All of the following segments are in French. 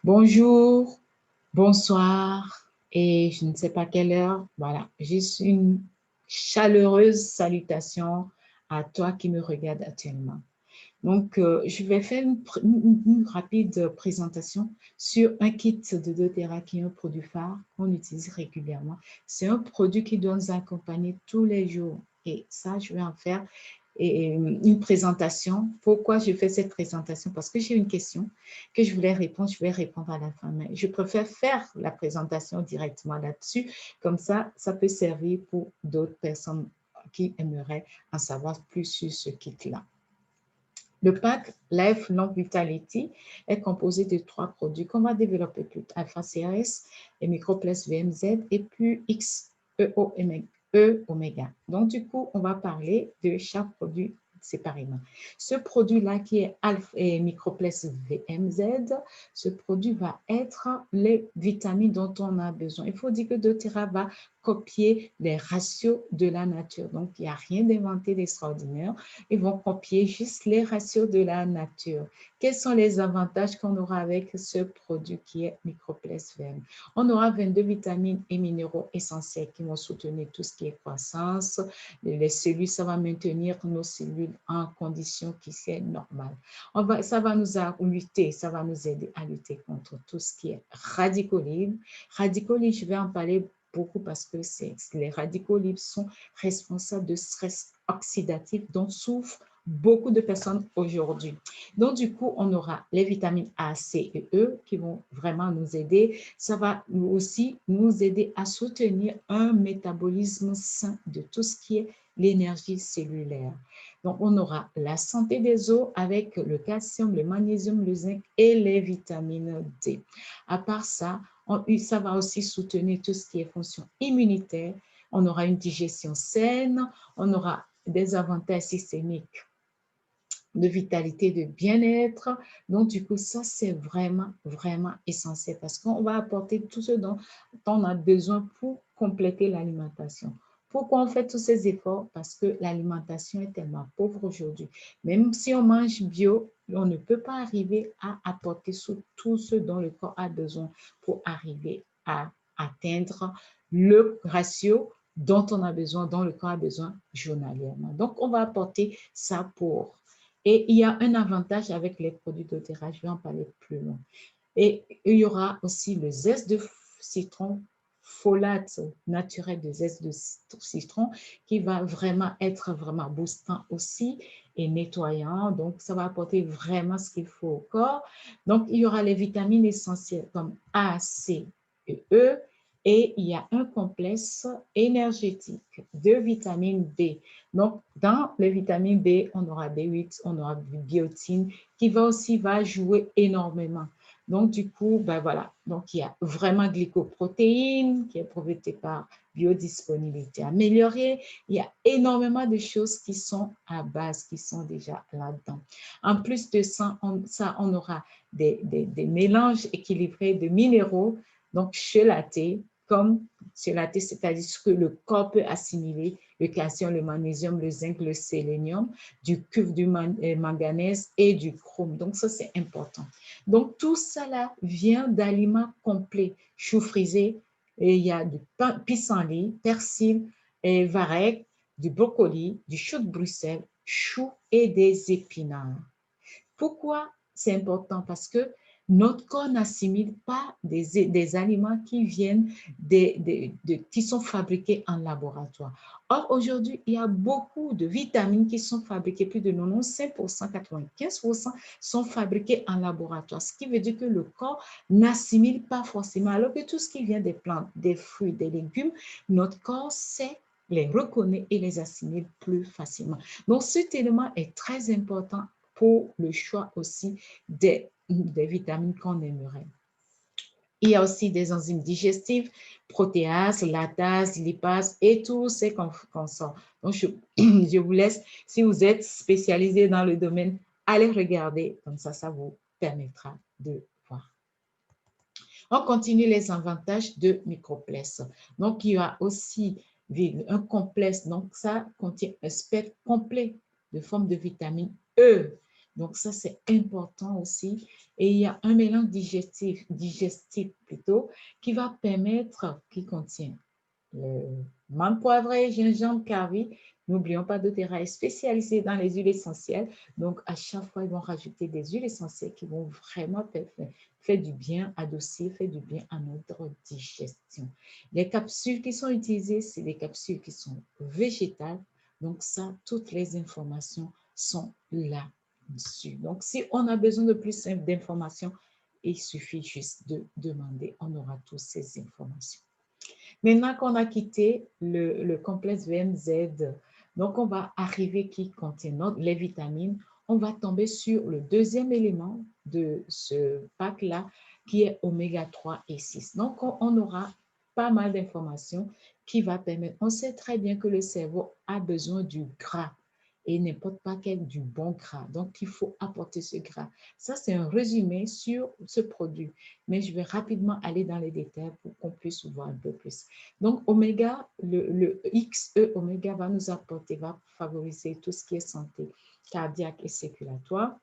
Bonjour, bonsoir et je ne sais pas quelle heure. Voilà, juste une chaleureuse salutation à toi qui me regarde actuellement. Donc, je vais faire une rapide présentation sur un kit de doTERRA qui est un produit phare qu'on utilise régulièrement. C'est un produit qui doit nous accompagner tous les jours. Et ça, je vais en faire une présentation. Pourquoi je fais cette présentation? Parce que j'ai une question que je voulais répondre. Je vais répondre à la fin. Mais je préfère faire la présentation directement là-dessus. Comme ça peut servir pour d'autres personnes qui aimeraient en savoir plus sur ce kit-là. Le pack Life Long Vitality est composé de 3 produits qu'on va développer plus tard, Alpha CRS, et Microplex VMZ et puis XEO Omega. Donc, du coup, on va parler de chaque produit séparément. Ce produit-là qui est Alpha et Microplex VMZ, ce produit va être les vitamines dont on a besoin. Il faut dire que doTERRA va copier les ratios de la nature. Donc, il n'y a rien d'inventé d'extraordinaire. Ils vont copier juste les ratios de la nature. Quels sont les avantages qu'on aura avec ce produit qui est Microplex VM? On aura 22 vitamines et minéraux essentiels qui vont soutenir tout ce qui est croissance. Les cellules, ça va maintenir nos cellules en condition qui sont normales. Ça va nous aider à lutter contre tout ce qui est radicaux libres. Radicaux libres, je vais en parler beaucoup parce que les radicaux libres sont responsables de stress oxydatif dont souffrent beaucoup de personnes aujourd'hui. Donc, du coup, on aura les vitamines A, C et E qui vont vraiment nous aider. Ça va aussi nous aider à soutenir un métabolisme sain de tout ce qui est l'énergie cellulaire. Donc, on aura la santé des os avec le calcium, le magnésium, le zinc et les vitamines D. À part ça, ça va aussi soutenir tout ce qui est fonction immunitaire. On aura une digestion saine, on aura des avantages systémiques de vitalité, de bien-être. Donc, du coup, ça, c'est vraiment, vraiment essentiel parce qu'on va apporter tout ce dont on a besoin pour compléter l'alimentation. Pourquoi on fait tous ces efforts? Parce que l'alimentation est tellement pauvre aujourd'hui. Même si on mange bio, on ne peut pas arriver à apporter tout ce dont le corps a besoin pour arriver à atteindre le ratio dont on a besoin, dont le corps a besoin journalièrement. Donc, on va apporter ça pour. Et il y a un avantage avec les produits doTERRA, je vais en parler plus loin. Et il y aura aussi le zeste de citron, folate naturel de zeste de citron qui va vraiment être vraiment boostant aussi et nettoyant. Donc, ça va apporter vraiment ce qu'il faut au corps. Donc, il y aura les vitamines essentielles comme A, C et E. Et il y a un complexe énergétique de vitamine B. Donc, dans les vitamines B, on aura B8, on aura biotine qui va jouer énormément. Donc, du coup, ben voilà. Donc, il y a vraiment glycoprotéines qui est prouvée par biodisponibilité améliorée. Il y a énormément de choses qui sont à base, qui sont déjà là-dedans. En plus de ça, on aura des mélanges équilibrés de minéraux, donc chelatés, comme chelaté, c'est-à-dire que le corps peut assimiler le calcium, le magnésium, le zinc, le sélénium, du cuivre, du manganèse et du chrome. Donc, ça, c'est important. Donc, tout ça là vient d'aliments complets, choux frisés, et il y a du pissenlit, persil, et varech, du brocoli, du chou de Bruxelles, choux et des épinards. Pourquoi c'est important? Parce que notre corps n'assimile pas des aliments qui viennent qui sont fabriqués en laboratoire. Or, aujourd'hui, il y a beaucoup de vitamines qui sont fabriquées, plus de 95%, 95% sont fabriquées en laboratoire, ce qui veut dire que le corps n'assimile pas forcément, alors que tout ce qui vient des plantes, des fruits, des légumes, notre corps sait les reconnaît et les assimile plus facilement. Donc, cet élément est très important pour le choix aussi des vitamines qu'on aimerait. Il y a aussi des enzymes digestives, protéases, latases, lipases et tous ces consorts. Donc, je vous laisse, si vous êtes spécialisé dans le domaine, allez regarder, comme ça vous permettra de voir. On continue les avantages de Microplex. Donc, il y a aussi un complexe. Donc, ça contient un spectre complet de forme de vitamine E. Donc, ça, c'est important aussi. Et il y a un mélange digestif plutôt, qui va permettre, qui contient le menthe poivrée, gingembre, curry. N'oublions pas, doTERRA est spécialisé dans les huiles essentielles. Donc, à chaque fois, ils vont rajouter des huiles essentielles qui vont vraiment faire du bien, adoucir, faire du bien à notre digestion. Les capsules qui sont utilisées, c'est des capsules qui sont végétales. Donc, ça, toutes les informations sont là-dessus. Donc, si on a besoin de plus d'informations, il suffit juste de demander. On aura toutes ces informations. Maintenant qu'on a quitté le complexe VMZ, donc on va arriver qui contient les vitamines. On va tomber sur le deuxième élément de ce pack-là, qui est oméga 3 et 6. Donc, on aura pas mal d'informations qui va permettre. On sait très bien que le cerveau a besoin du gras et n'importe pas quel du bon gras. Donc, il faut apporter ce gras. Ça, c'est un résumé sur ce produit, mais je vais rapidement aller dans les détails pour qu'on puisse voir un peu plus. Donc, oméga, le XE oméga va nous apporter, va favoriser tout ce qui est santé cardiaque et circulatoire.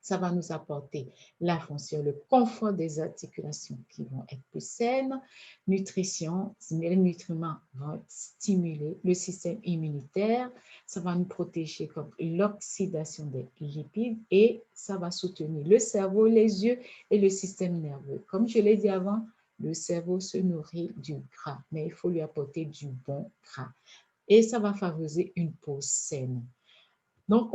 Ça va nous apporter la fonction, le confort des articulations qui vont être plus saines, nutrition, les nutriments vont stimuler le système immunitaire, ça va nous protéger contre l'oxydation des lipides et ça va soutenir le cerveau, les yeux et le système nerveux. Comme je l'ai dit avant, le cerveau se nourrit du gras, mais il faut lui apporter du bon gras. Et ça va favoriser une peau saine. Donc,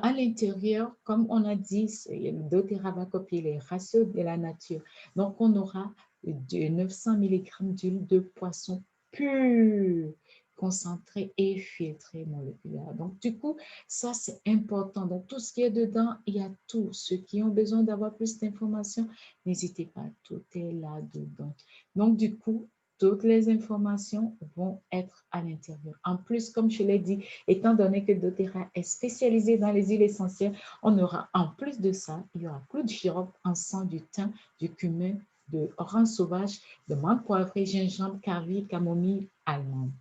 à l'intérieur, comme on a dit, le doTERRA va copier les ratios de la nature. Donc, on aura de 900 mg d'huile de poisson pure, concentrée et filtrée moléculaire. Donc, du coup, ça, c'est important. Donc, tout ce qui est dedans, il y a tout. Ceux qui ont besoin d'avoir plus d'informations, n'hésitez pas, tout est là-dedans. Donc, du coup, toutes les informations vont être à l'intérieur. En plus, comme je l'ai dit, étant donné que doTERRA est spécialisé dans les huiles essentielles, on aura en plus de ça, il y aura clou de girofle, encens, du thym, du cumin, de orange sauvage, de menthe poivrée, gingembre, curry, camomille, allemande.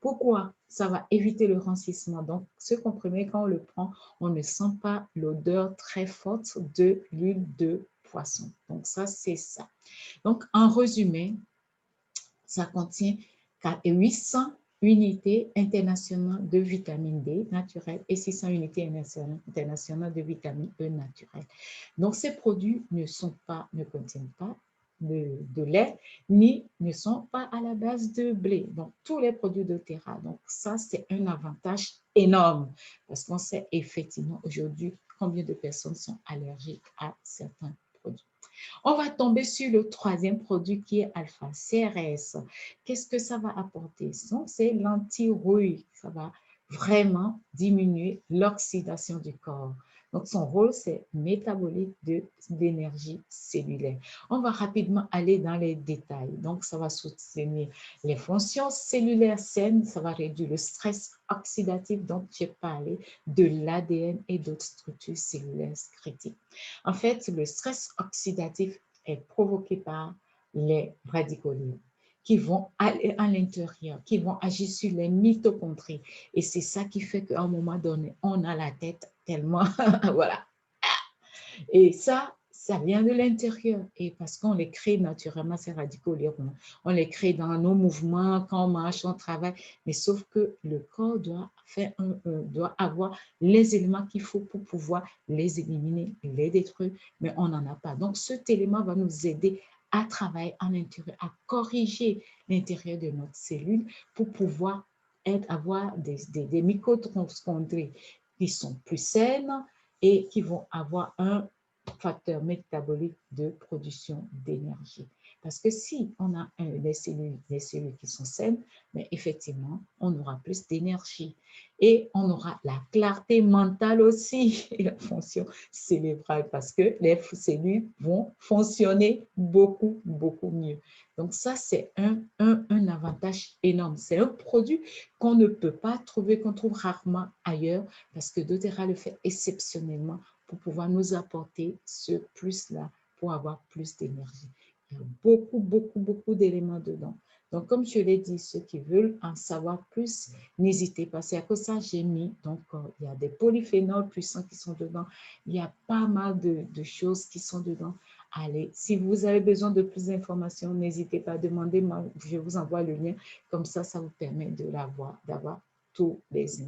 Pourquoi? Ça va éviter le rancissement. Donc, ce comprimé, quand on le prend, on ne sent pas l'odeur très forte de l'huile de poisson. Donc, ça, c'est ça. Donc, en résumé, ça contient 800 unités internationales de vitamine D naturelle et 600 unités internationales de vitamine E naturelle. Donc, ces produits ne contiennent pas de lait, ni ne sont pas à la base de blé. Donc, tous les produits doTERRA. Donc, ça, c'est un avantage énorme parce qu'on sait effectivement aujourd'hui combien de personnes sont allergiques à certains produits. On va tomber sur le troisième produit qui est Alpha CRS. Qu'est-ce que ça va apporter? C'est l'anti-rouille. Ça va vraiment diminuer l'oxydation du corps. Donc, son rôle, c'est métabolique d'énergie cellulaire. On va rapidement aller dans les détails. Donc, ça va soutenir les fonctions cellulaires saines, ça va réduire le stress oxydatif dont j'ai parlé, de l'ADN et d'autres structures cellulaires critiques. En fait, le stress oxydatif est provoqué par les radicaux libres qui vont aller à l'intérieur, qui vont agir sur les mitochondries. Et c'est ça qui fait qu'à un moment donné, on a la tête tellement, voilà. Et ça vient de l'intérieur. Et parce qu'on les crée naturellement, ces radicaux libres. On les crée dans nos mouvements, quand on marche, on travaille. Mais sauf que le corps doit avoir les éléments qu'il faut pour pouvoir les éliminer, les détruire. Mais on n'en a pas. Donc, cet élément va nous aider à travailler à l'intérieur, à corriger l'intérieur de notre cellule pour pouvoir avoir des mitochondries qui sont plus saines et qui vont avoir un facteur métabolique de production d'énergie. Parce que si on a des cellules qui sont saines, mais effectivement, on aura plus d'énergie. Et on aura la clarté mentale aussi et la fonction cérébrale parce que les cellules vont fonctionner beaucoup, beaucoup mieux. Donc ça, c'est un avantage énorme. C'est un produit qu'on ne peut pas trouver, qu'on trouve rarement ailleurs parce que doTERRA le fait exceptionnellement pour pouvoir nous apporter ce plus-là, pour avoir plus d'énergie. Il y a beaucoup, beaucoup, beaucoup d'éléments dedans. Donc, comme je l'ai dit, ceux qui veulent en savoir plus, n'hésitez pas. C'est à cause de ça que j'ai mis. Donc, il y a des polyphénols puissants qui sont dedans. Il y a pas mal de choses qui sont dedans. Allez, si vous avez besoin de plus d'informations, n'hésitez pas à demander. Je vous envoie le lien. Comme ça vous permet de l'avoir, d'avoir tous les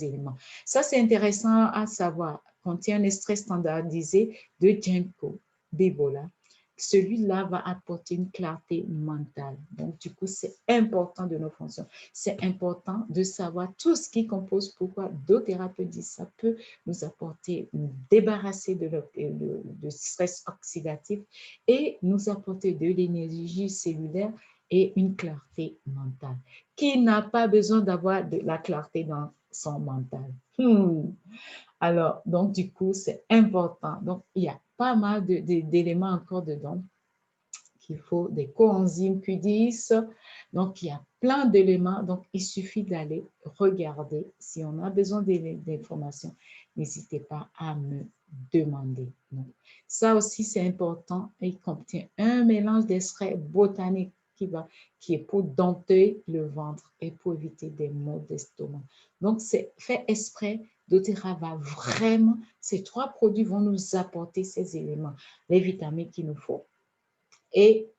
éléments. Ça, c'est intéressant à savoir. Contient un extrait standardisé de Ginkgo biloba. Celui-là va apporter une clarté mentale. Donc, du coup, c'est important de nos fonctions. C'est important de savoir tout ce qui compose. Pourquoi doTERRA peut dire ça peut nous apporter, nous débarrasser de stress oxydatif et nous apporter de l'énergie cellulaire et une clarté mentale. Qui n'a pas besoin d'avoir de la clarté dans son mental? Alors, donc, du coup, c'est important. Donc, il y a pas mal d'éléments encore dedans qu'il faut, des coenzymes Q10. Donc, il y a plein d'éléments. Donc, il suffit d'aller regarder. Si on a besoin d'informations, n'hésitez pas à me demander. Donc, ça aussi, c'est important. Il contient un mélange d'extraits botaniques qui est pour dompter le ventre et pour éviter des maux d'estomac. Donc, c'est fait exprès. doTERRA va vraiment, ces trois produits vont nous apporter ces éléments, les vitamines qu'il nous faut et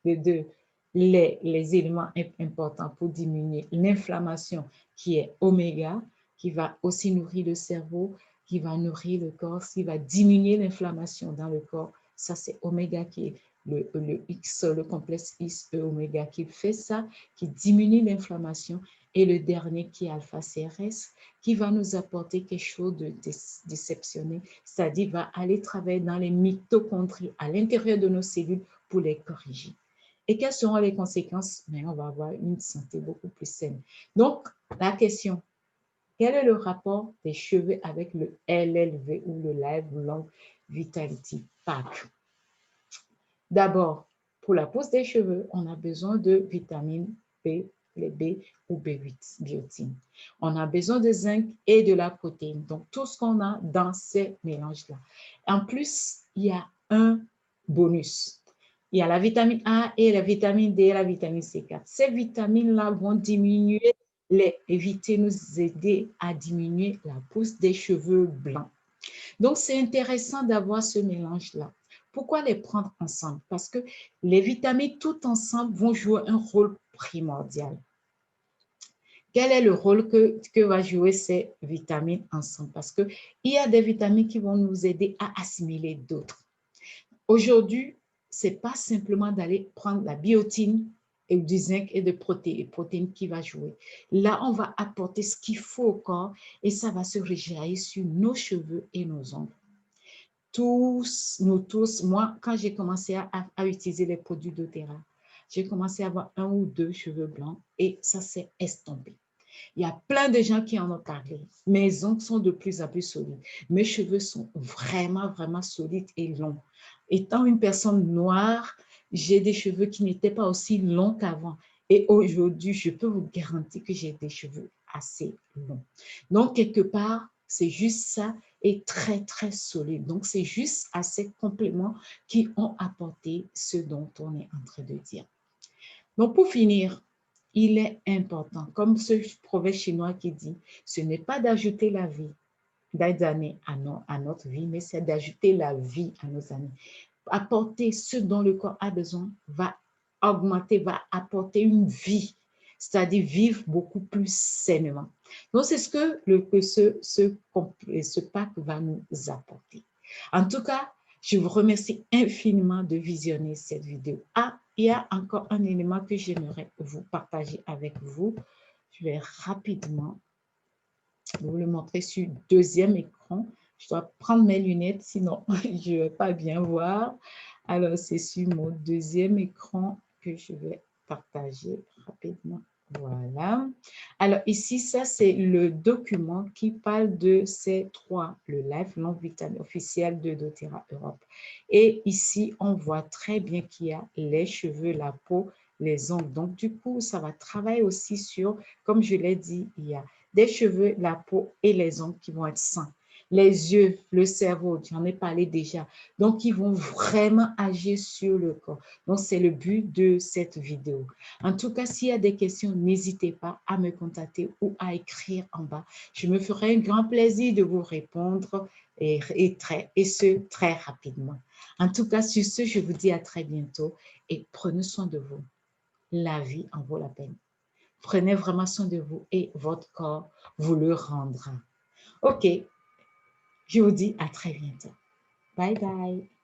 les éléments importants pour diminuer l'inflammation qui est oméga, qui va aussi nourrir le cerveau, qui va nourrir le corps, qui va diminuer l'inflammation dans le corps. Ça, c'est oméga qui est le X, le complexe X, oméga qui fait ça, qui diminue l'inflammation. Et le dernier qui est alpha-CRS, qui va nous apporter quelque chose d'exceptionnel, c'est-à-dire va aller travailler dans les mitochondries à l'intérieur de nos cellules pour les corriger. Et quelles seront les conséquences? Mais on va avoir une santé beaucoup plus saine. Donc, la question, quel est le rapport des cheveux avec le LLV ou le Lifelong Vitality Pack? D'abord, pour la pousse des cheveux, on a besoin de vitamine B, les B ou B8, biotine. On a besoin de zinc et de la protéine. Donc, tout ce qu'on a dans ces mélanges-là. En plus, il y a un bonus. Il y a la vitamine A et la vitamine D et la vitamine C4. Ces vitamines-là vont diminuer, éviter, nous aider à diminuer la pousse des cheveux blancs. Donc, c'est intéressant d'avoir ce mélange-là. Pourquoi les prendre ensemble? Parce que les vitamines toutes ensemble vont jouer un rôle primordial. Quel est le rôle que va jouer ces vitamines ensemble? Parce qu'il y a des vitamines qui vont nous aider à assimiler d'autres. Aujourd'hui, ce n'est pas simplement d'aller prendre la biotine et du zinc et de protéines qui va jouer. Là, on va apporter ce qu'il faut au corps et ça va se rejaillir sur nos cheveux et nos ongles. Nous tous, moi, quand j'ai commencé à utiliser les produits doTERRA, j'ai commencé à avoir 1 ou 2 cheveux blancs et ça s'est estompé. Il y a plein de gens qui en ont parlé. Mes ongles sont de plus en plus solides. Mes cheveux sont vraiment, vraiment solides et longs. Étant une personne noire, j'ai des cheveux qui n'étaient pas aussi longs qu'avant. Et aujourd'hui, je peux vous garantir que j'ai des cheveux assez longs. Donc, quelque part, c'est juste ça et très, très solide. Donc, c'est juste à ces compléments qui ont apporté ce dont on est en train de dire. Donc, pour finir, il est important, comme ce proverbe chinois qui dit, ce n'est pas d'ajouter la vie, des années à notre vie, mais c'est d'ajouter la vie à nos années. Apporter ce dont le corps a besoin va augmenter, va apporter une vie, c'est-à-dire vivre beaucoup plus sainement. Donc, c'est ce que ce pack va nous apporter. En tout cas, je vous remercie infiniment de visionner cette vidéo. Ah, il y a encore un élément que j'aimerais vous partager avec vous. Je vais rapidement vous le montrer sur le deuxième écran. Je dois prendre mes lunettes, sinon je ne vais pas bien voir. Alors, c'est sur mon deuxième écran que je vais partager rapidement. Voilà. Alors, ici, ça, c'est le document qui parle de ces trois, le Lifelong Vitamine officiel de doTERRA Europe. Et ici, on voit très bien qu'il y a les cheveux, la peau, les ongles. Donc, du coup, ça va travailler aussi sur, comme je l'ai dit, il y a des cheveux, la peau et les ongles qui vont être sains. les yeux, le cerveau, j'en ai parlé déjà. Donc, ils vont vraiment agir sur le corps. Donc, c'est le but de cette vidéo. En tout cas, s'il y a des questions, n'hésitez pas à me contacter ou à écrire en bas. Je me ferai un grand plaisir de vous répondre et ce, très rapidement. En tout cas, sur ce, je vous dis à très bientôt et prenez soin de vous. La vie en vaut la peine. Prenez vraiment soin de vous et votre corps vous le rendra. OK, je vous dis à très bientôt. Bye bye.